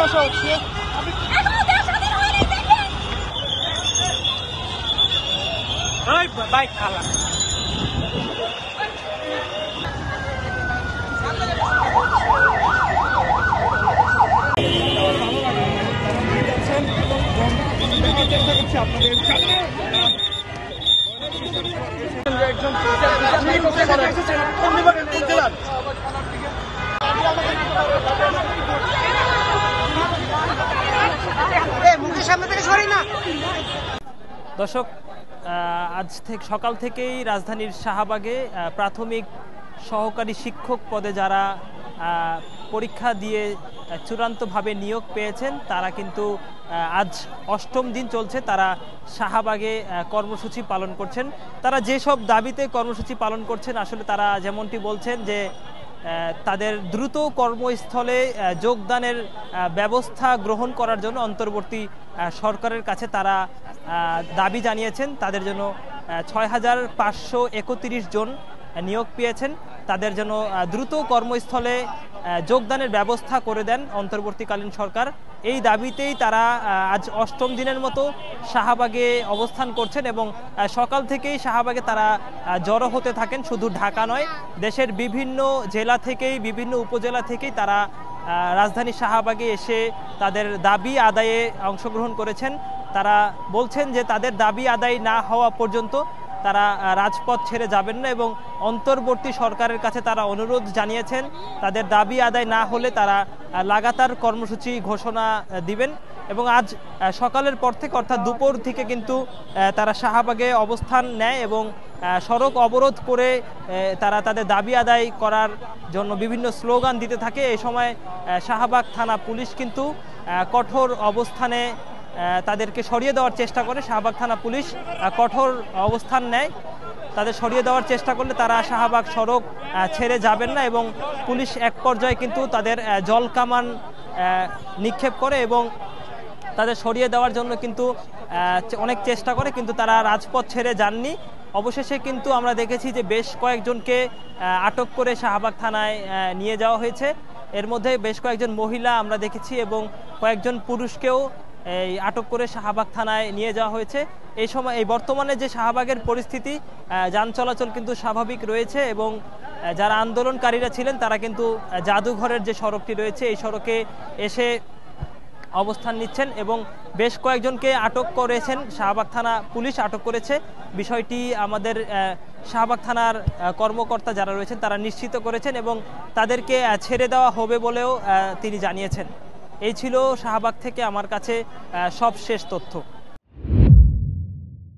আসা হচ্ছে। বাইক খালা দর্শক, আজ থেকে সকাল থেকেই রাজধানীর শাহবাগে প্রাথমিক সহকারী শিক্ষক পদে যারা পরীক্ষা দিয়ে চূড়ান্তভাবে নিয়োগ পেয়েছেন তারা কিন্তু আজ অষ্টম দিন চলছে, তারা শাহবাগে কর্মসূচি পালন করছেন। তারা যেসব দাবিতে কর্মসূচি পালন করছেন আসলে তারা যেমনটি বলছেন যে তাদের দ্রুত কর্মস্থলে যোগদানের ব্যবস্থা গ্রহণ করার জন্য অন্তর্বর্তী সরকারের কাছে তারা দাবি জানিয়েছেন। তাদের জন্য ৬,৫৩১ জন নিয়োগ পেয়েছেন, তাদের জন্য দ্রুত কর্মস্থলে যোগদানের ব্যবস্থা করে দেন অন্তর্বর্তীকালীন সরকার। এই দাবিতেই তারা আজ অষ্টম দিনের মতো শাহবাগে অবস্থান করছেন এবং সকাল থেকেই শাহবাগে তারা জড়ো হতে থাকেন। শুধু ঢাকা নয়, দেশের বিভিন্ন জেলা থেকেই, বিভিন্ন উপজেলা থেকেই তারা রাজধানী শাহবাগে এসে তাদের দাবি আদায়ে অংশগ্রহণ করেছেন। তারা বলছেন যে তাদের দাবি আদায় না হওয়া পর্যন্ত তারা রাজপথ ছেড়ে যাবেন না এবং অন্তর্বর্তী সরকারের কাছে তারা অনুরোধ জানিয়েছেন তাদের দাবি আদায় না হলে তারা লাগাতার কর্মসূচি ঘোষণা দিবেন। এবং আজ সকালের পর থেকে অর্থাৎ দুপুর থেকে কিন্তু তারা শাহবাগে অবস্থান নেয় এবং সড়ক অবরোধ করে তারা তাদের দাবি আদায় করার জন্য বিভিন্ন স্লোগান দিতে থাকে। এই সময় শাহবাগ থানা পুলিশ কিন্তু কঠোর অবস্থানে তাদেরকে সরিয়ে দেওয়ার চেষ্টা করে। শাহবাগ থানা পুলিশ কঠোর অবস্থান নেয়, তাদের সরিয়ে দেওয়ার চেষ্টা করলে তারা শাহবাগ সড়ক ছেড়ে যাবেন না এবং পুলিশ এক পর্যায়ে কিন্তু তাদের জলকামান নিক্ষেপ করে এবং তাদের সরিয়ে দেওয়ার জন্য কিন্তু অনেক চেষ্টা করে, কিন্তু তারা রাজপথ ছেড়ে যাননি। অবশেষে কিন্তু আমরা দেখেছি যে বেশ কয়েকজনকে আটক করে শাহবাগ থানায় নিয়ে যাওয়া হয়েছে। এর মধ্যে বেশ কয়েকজন মহিলা আমরা দেখেছি এবং কয়েকজন পুরুষকেও এই আটক করে শাহবাগ থানায় নিয়ে যাওয়া হয়েছে। এই সময় এই বর্তমানে যে শাহবাগের পরিস্থিতি, যান চলাচল কিন্তু স্বাভাবিক রয়েছে এবং যারা আন্দোলনকারীরা ছিলেন তারা কিন্তু জাদুঘরের যে সড়কটি রয়েছে এই সড়কে এসে অবস্থান নিচ্ছেন এবং বেশ কয়েকজনকে আটক করেছেন, শাহবাগ থানা পুলিশ আটক করেছে। বিষয়টি আমাদের শাহবাগ থানার কর্মকর্তা যারা রয়েছেন তারা নিশ্চিত করেছেন এবং তাদেরকে ছেড়ে দেওয়া হবে বলেও তিনি জানিয়েছেন। এই ছিল শাহবাগ থেকে আমার কাছে সবশেষ তথ্য।